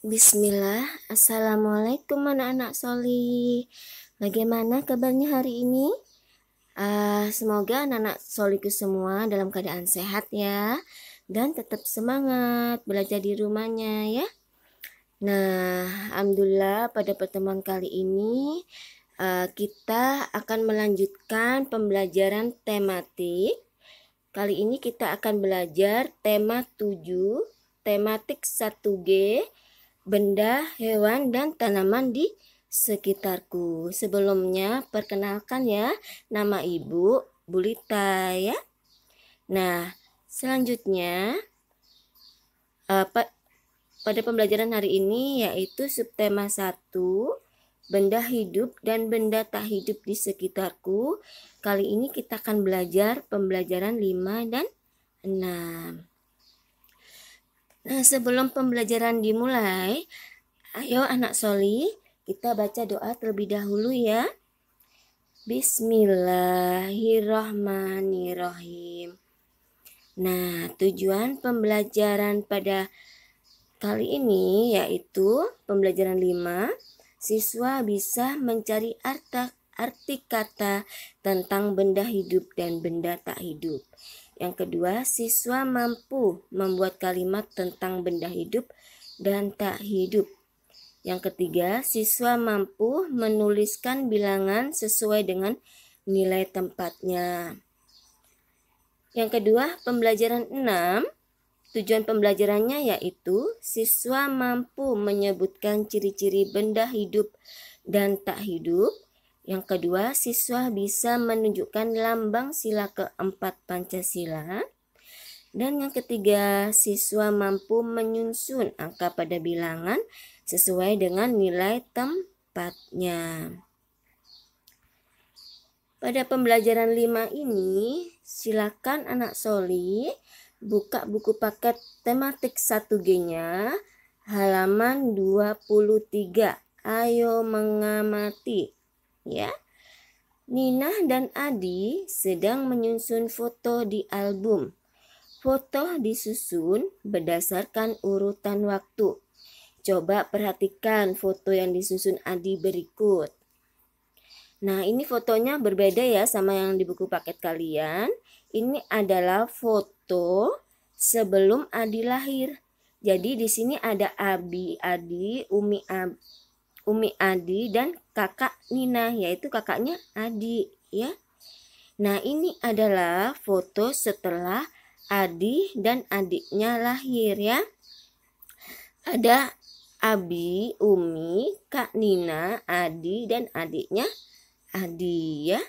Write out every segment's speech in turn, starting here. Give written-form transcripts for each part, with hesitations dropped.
Bismillah, Assalamualaikum anak-anak Soli. Bagaimana kabarnya hari ini? Semoga anak-anak Soliku semua dalam keadaan sehat ya, dan tetap semangat belajar di rumahnya ya. Nah, Alhamdulillah pada pertemuan kali ini kita akan melanjutkan pembelajaran tematik. Kali ini kita akan belajar tema 7, tematik 1G, benda, hewan, dan tanaman di sekitarku. Sebelumnya, perkenalkan ya, nama Ibu Bulita ya. Nah, selanjutnya pada pembelajaran hari ini yaitu subtema 1, benda hidup dan benda tak hidup di sekitarku. Kali ini kita akan belajar pembelajaran 5 dan 6. Nah, sebelum pembelajaran dimulai, ayo anak Soli, kita baca doa terlebih dahulu ya. Bismillahirrahmanirrahim. Nah, tujuan pembelajaran pada kali ini yaitu pembelajaran 5, siswa bisa mencari arti kata tentang benda hidup dan benda tak hidup. Yang kedua, siswa mampu membuat kalimat tentang benda hidup dan tak hidup. Yang ketiga, siswa mampu menuliskan bilangan sesuai dengan nilai tempatnya. Yang kedua, pembelajaran 6, tujuan pembelajarannya yaitu siswa mampu menyebutkan ciri-ciri benda hidup dan tak hidup. Yang kedua, siswa bisa menunjukkan lambang sila keempat Pancasila. Dan yang ketiga, siswa mampu menyusun angka pada bilangan sesuai dengan nilai tempatnya. Pada pembelajaran 5 ini, silakan anak Soli buka buku paket tematik 1G-nya halaman 23. Ayo mengamati ya. Nina dan Adi sedang menyusun foto di album. Foto disusun berdasarkan urutan waktu. Coba perhatikan foto yang disusun Adi berikut. Nah, ini fotonya berbeda ya sama yang di buku paket kalian. Ini adalah foto sebelum Adi lahir. Jadi di sini ada Abi Adi, Umi Adi, dan kakak Nina, yaitu kakaknya Adi ya. Nah, ini adalah foto setelah Adi dan adiknya lahir ya. Ada Abi, Umi, Kak Nina, Adi, dan adiknya Adi ya.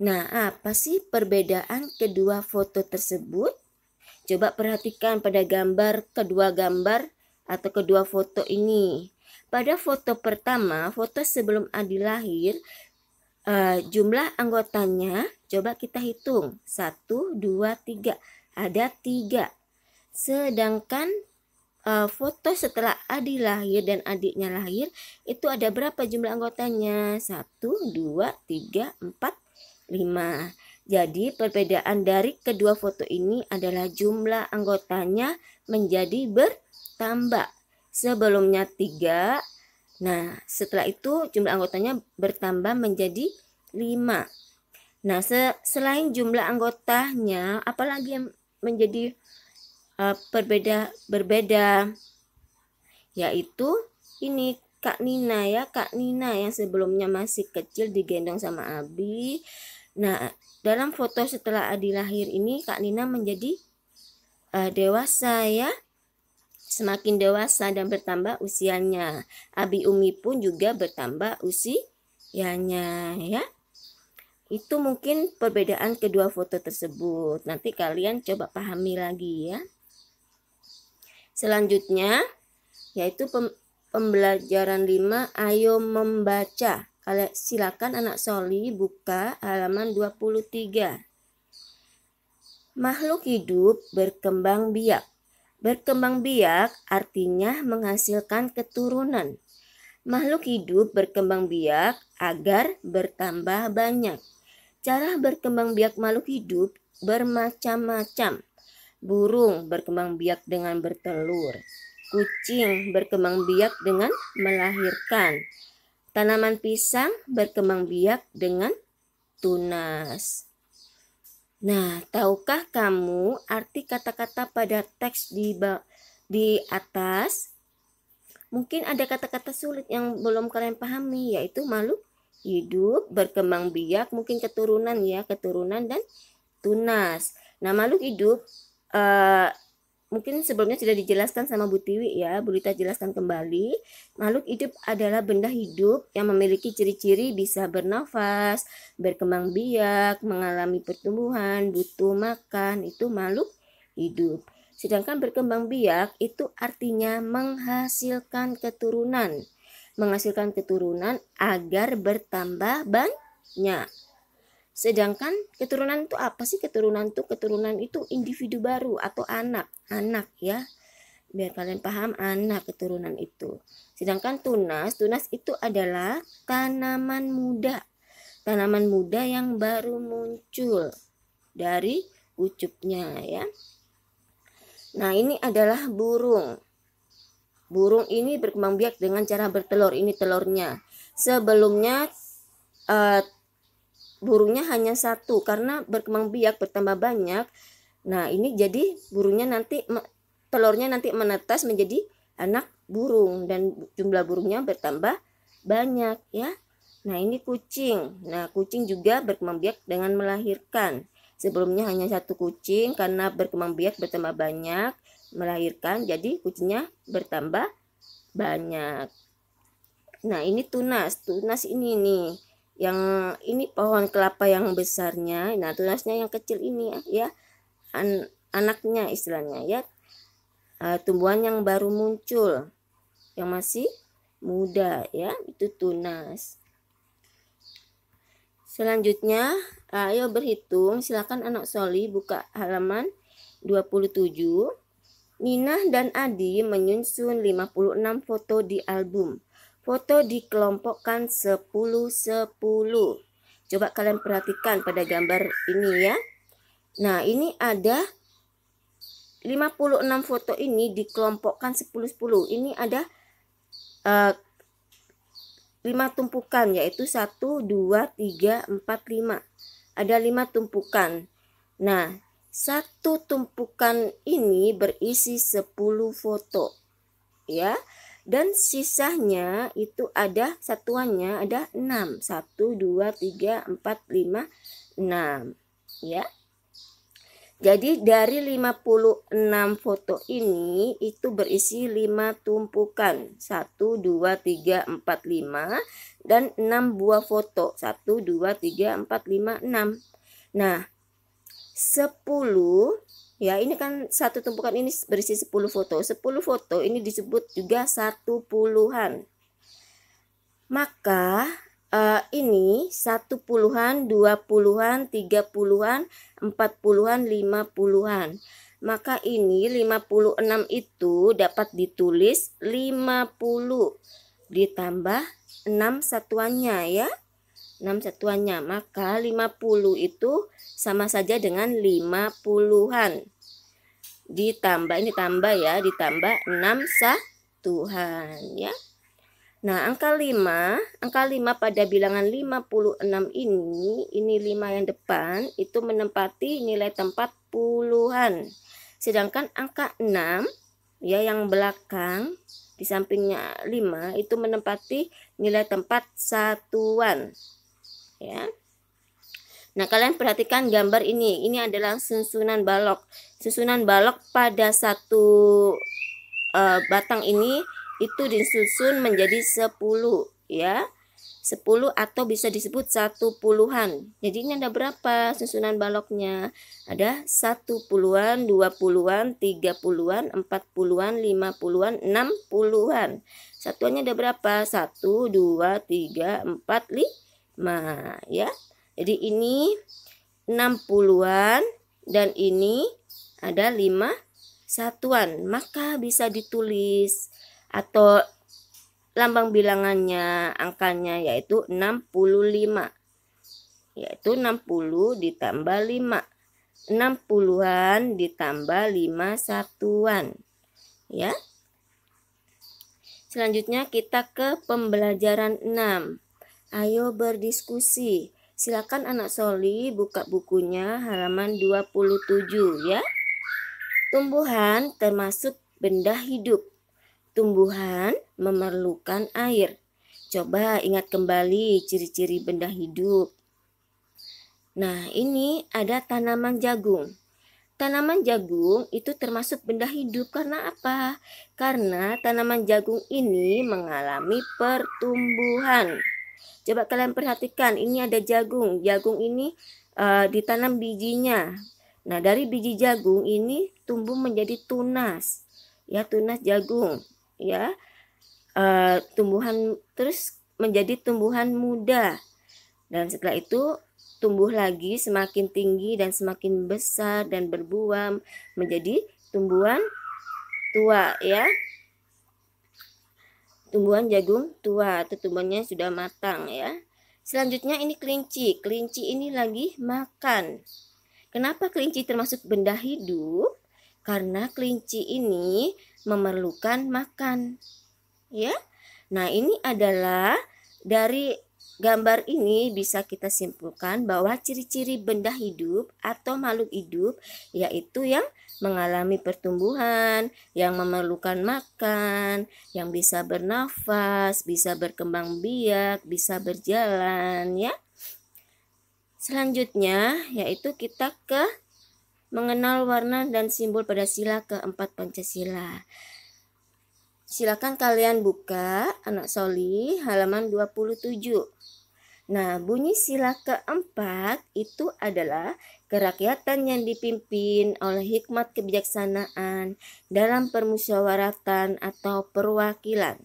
Nah, apa sih perbedaan kedua foto tersebut? Coba perhatikan pada kedua gambar atau kedua foto ini. Pada foto pertama, foto sebelum Adi lahir, jumlah anggotanya coba kita hitung. 1, 2, 3. Ada 3. Sedangkan foto setelah Adi lahir dan adiknya lahir, itu ada berapa jumlah anggotanya? 1, 2, 3, 4, 5. Jadi perbedaan dari kedua foto ini adalah jumlah anggotanya menjadi bertambah. Sebelumnya 3. Nah, setelah itu jumlah anggotanya bertambah menjadi 5. Nah, selain jumlah anggotanya, apalagi yang menjadi berbeda, yaitu ini Kak Nina ya. Kak Nina yang sebelumnya masih kecil digendong sama Abi. Nah, dalam foto setelah Adi lahir ini Kak Nina menjadi dewasa ya. Semakin dewasa dan bertambah usianya. Abi Umi pun juga bertambah usianya ya. Itu mungkin perbedaan kedua foto tersebut. Nanti kalian coba pahami lagi ya. Selanjutnya yaitu pembelajaran 5, ayo membaca. Silakan anak Soli buka halaman 23. Makhluk hidup berkembang biak. Berkembang biak artinya menghasilkan keturunan. Makhluk hidup berkembang biak agar bertambah banyak. Cara berkembang biak makhluk hidup bermacam-macam. Burung berkembang biak dengan bertelur. kucing berkembang biak dengan melahirkan. Tanaman pisang berkembang biak dengan tunas. Nah, tahukah kamu arti kata-kata pada teks di atas? Mungkin ada kata-kata sulit yang belum kalian pahami, yaitu makhluk hidup, berkembang biak, mungkin keturunan ya, keturunan dan tunas. Nah, makhluk hidup mungkin sebelumnya sudah dijelaskan sama Bu Tiwi ya. Bu Rita jelaskan kembali. Makhluk hidup adalah benda hidup yang memiliki ciri-ciri bisa bernafas, berkembang biak, mengalami pertumbuhan, butuh makan, itu makhluk hidup. Sedangkan berkembang biak itu artinya menghasilkan keturunan. Menghasilkan keturunan agar bertambah banyak. Sedangkan keturunan itu apa sih? Keturunan itu individu baru atau anak ya. Biar kalian paham, anak keturunan itu. Sedangkan tunas itu adalah tanaman muda. Tanaman muda yang baru muncul dari ucupnya ya. Nah, ini adalah burung. Burung ini berkembang biak dengan cara bertelur. Ini telurnya. Sebelumnya burungnya hanya satu, karena berkembang biak bertambah banyak. Nah, ini jadi burungnya nanti telurnya nanti menetas menjadi anak burung dan jumlah burungnya bertambah banyak ya. Nah, ini kucing. Nah, kucing juga berkembang biak dengan melahirkan. Sebelumnya hanya satu kucing, karena berkembang biak bertambah banyak, melahirkan, jadi kucingnya bertambah banyak. Nah, ini tunas. Tunas ini nih. Yang ini pohon kelapa yang besarnya. Nah, tunasnya yang kecil ini ya. Anaknya istilahnya ya. Tumbuhan yang baru muncul. Yang masih muda ya, itu tunas. Selanjutnya, ayo berhitung. Silakan anak Soli buka halaman 27. Nina dan Adi menyusun 56 foto di album. Foto dikelompokkan 10-10. Coba kalian perhatikan pada gambar ini ya. Nah, ini ada 56 foto ini dikelompokkan 10-10. Ini ada 5 tumpukan, yaitu 1, 2, 3, 4, 5. Ada 5 tumpukan. Nah, satu tumpukan ini berisi 10 foto. Ya. Dan sisanya itu ada satuannya ada 6. 1, 2, 3, 4, 5, 6. Ya. Jadi dari 56 foto ini itu berisi 5 tumpukan. 1, 2, 3, 4, 5 dan 6 buah foto. 1, 2, 3, 4, 5, 6. Nah, 10 ya, ini kan satu tumpukan ini berisi 10 foto. 10 foto ini disebut juga satu puluhan. Maka ini 1 puluhan, 2 puluhan, 3 puluhan, 4 puluhan, 5 puluhan. Maka ini 56 itu dapat ditulis 50 ditambah 6 satuannya ya. 6 satuannya. Maka 50 itu sama saja dengan 50-an. Ditambah, ini tambah ya, ditambah 6 satuan ya. Nah, angka 5 pada bilangan 56 ini 5 yang depan itu menempati nilai tempat puluhan. Sedangkan angka 6 ya yang belakang di sampingnya 5 itu menempati nilai tempat satuan. Ya. Nah, kalian perhatikan gambar ini. Ini adalah susunan balok. Susunan balok pada satu batang ini itu disusun menjadi 10 ya. 10 atau bisa disebut 1 puluhan. Jadi ini ada berapa susunan baloknya? Ada 1 puluhan, 2 puluhan, 3 puluhan, 4 puluhan, 5 puluhan, 6 puluhan. Satuannya ada berapa? 1, 2, 3, 4, 5 ya. Jadi ini 6 puluhan dan ini ada 5 satuan. Maka bisa ditulis atau lambang bilangannya, angkanya yaitu 65. Yaitu 60 ditambah 5. 60-an ditambah 5 satuan. Ya. Selanjutnya kita ke pembelajaran 6. Ayo berdiskusi. Silakan anak Soli buka bukunya halaman 27 ya. Tumbuhan termasuk benda hidup. Tumbuhan memerlukan air. Coba ingat kembali ciri-ciri benda hidup. Nah, ini ada tanaman jagung. Tanaman jagung itu termasuk benda hidup karena apa? Karena tanaman jagung ini mengalami pertumbuhan. Coba kalian perhatikan, ini ada jagung. Jagung ini ditanam bijinya. Nah, dari biji jagung ini tumbuh menjadi tunas. Ya, tunas jagung. Ya, tumbuhan terus menjadi tumbuhan muda. Dan setelah itu tumbuh lagi semakin tinggi dan semakin besar dan berbuah menjadi tumbuhan tua ya. Tumbuhan jagung tua atau tumbuhannya sudah matang ya. Selanjutnya ini kelinci. Kelinci ini lagi makan. Kenapa kelinci termasuk benda hidup? Karena kelinci ini memerlukan makan. Ya. Nah, ini adalah dari gambar ini bisa kita simpulkan bahwa ciri-ciri benda hidup atau makhluk hidup yaitu yang mengalami pertumbuhan, yang memerlukan makan, yang bisa bernafas, bisa berkembang biak, bisa berjalan ya. Selanjutnya yaitu kita ke mengenal warna dan simbol pada sila keempat Pancasila. Silakan kalian buka anak Soli halaman 27. Nah, bunyi sila keempat itu adalah kerakyatan yang dipimpin oleh hikmat kebijaksanaan dalam permusyawaratan atau perwakilan.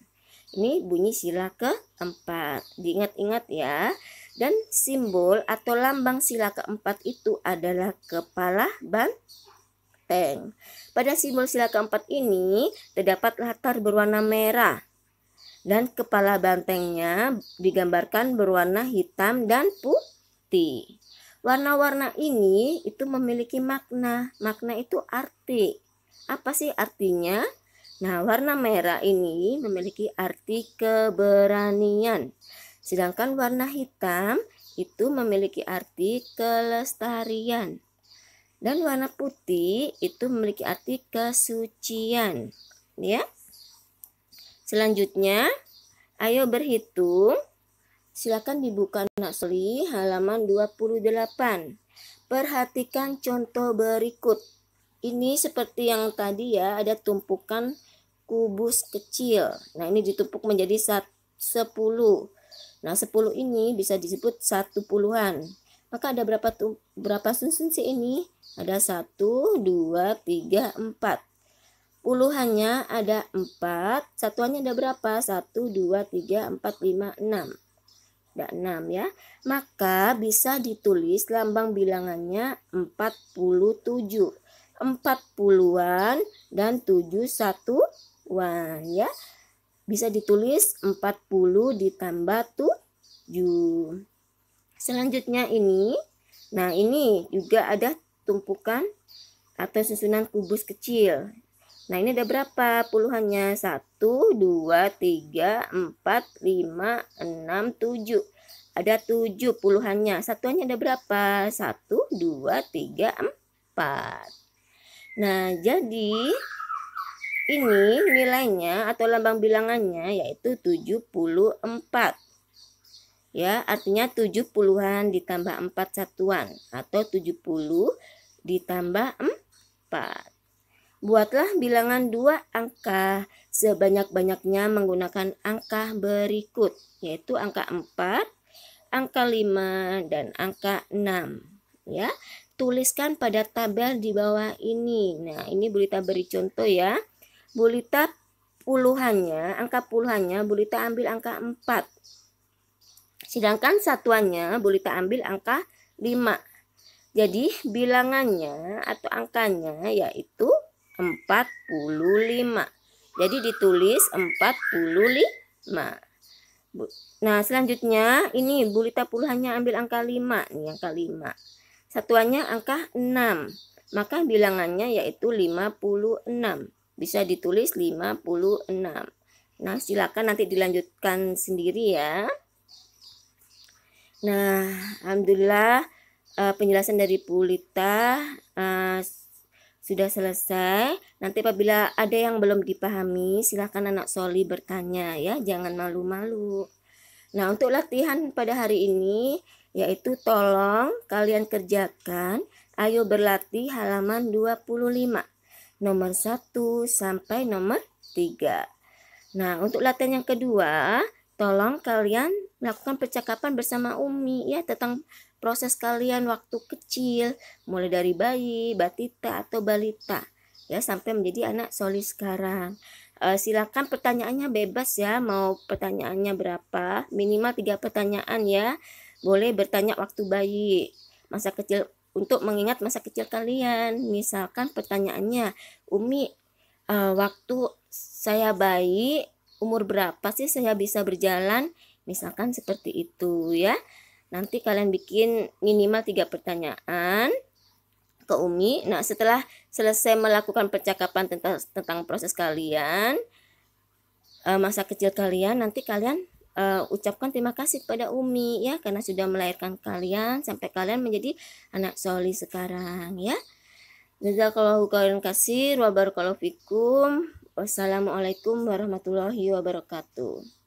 Ini bunyi sila keempat. Diingat-ingat ya. Dan simbol atau lambang sila keempat itu adalah kepala banteng. Pada simbol sila keempat ini terdapat latar berwarna merah. Dan kepala bantengnya digambarkan berwarna hitam dan putih. Warna-warna ini itu memiliki makna. Makna itu arti. Apa sih artinya? Nah, warna merah ini memiliki arti keberanian. Sedangkan warna hitam itu memiliki arti kelestarian. Dan warna putih itu memiliki arti kesucian. Ya. Selanjutnya, ayo berhitung. Silakan dibuka anak Soli halaman 28. Perhatikan contoh berikut. Ini seperti yang tadi ya, ada tumpukan kubus kecil. Nah, ini ditumpuk menjadi 10. Nah, 10 ini bisa disebut 1 puluhan. Maka ada berapa susun sih ini? Ada 1, 2, 3, 4. Puluhannya ada 4, satuannya ada berapa? 1, 2, 3, 4, 5, 6. Ada 6 ya. Maka bisa ditulis lambang bilangannya 47. 40-an dan 7 satuan ya. Bisa ditulis 40 ditambah 7. Selanjutnya ini. Nah, ini juga ada tumpukan atau susunan kubus kecil. Nah, ini ada berapa puluhannya? 1, 2, 3, 4, 5, 6, 7. Ada 7 puluhannya. Satuannya ada berapa? 1, 2, 3, 4. Nah, jadi ini nilainya atau lambang bilangannya yaitu 74. Ya, artinya 70-an ditambah 4 satuan atau 70 ditambah 4. Buatlah bilangan 2 angka sebanyak-banyaknya menggunakan angka berikut, yaitu angka 4, angka 5, dan angka 6. Ya, tuliskan pada tabel di bawah ini. Nah, ini Bulita beri contoh ya. Bulita puluhannya, angka puluhannya Bulita ambil angka 4. Sedangkan satuannya Bulita ambil angka 5. Jadi bilangannya atau angkanya yaitu 45. Jadi ditulis 45. Nah, selanjutnya ini Bulita puluhannya ambil angka 5. Nih angka 5. Satuannya angka 6. Maka bilangannya yaitu 56. Bisa ditulis 56. Nah, silakan nanti dilanjutkan sendiri ya. Nah, alhamdulillah penjelasan dari Bu Lita sudah selesai. Nanti apabila ada yang belum dipahami, silakan anak Soli bertanya ya, jangan malu-malu. Nah, untuk latihan pada hari ini yaitu tolong kalian kerjakan Ayo Berlatih halaman 25. Nomor 1 sampai nomor 3. Nah, untuk latihan yang kedua, tolong kalian melakukan percakapan bersama Umi ya tentang proses kalian waktu kecil, mulai dari bayi, batita atau balita ya sampai menjadi anak Soli sekarang. Silakan pertanyaannya bebas ya, mau pertanyaannya berapa, minimal 3 pertanyaan ya. Boleh bertanya waktu bayi, masa kecil untuk mengingat masa kecil kalian. Misalkan pertanyaannya, Umi, waktu saya bayi umur berapa sih saya bisa berjalan, misalkan seperti itu ya. Nanti kalian bikin minimal 3 pertanyaan ke Umi. Nah, setelah selesai melakukan percakapan tentang proses kalian, masa kecil kalian, nanti kalian ucapkan terima kasih kepada Umi ya karena sudah melahirkan kalian sampai kalian menjadi anak Soli sekarang ya. Jazakallahu khairan katsir wa barakallahu fikum. Wassalamualaikum warahmatullahi wabarakatuh.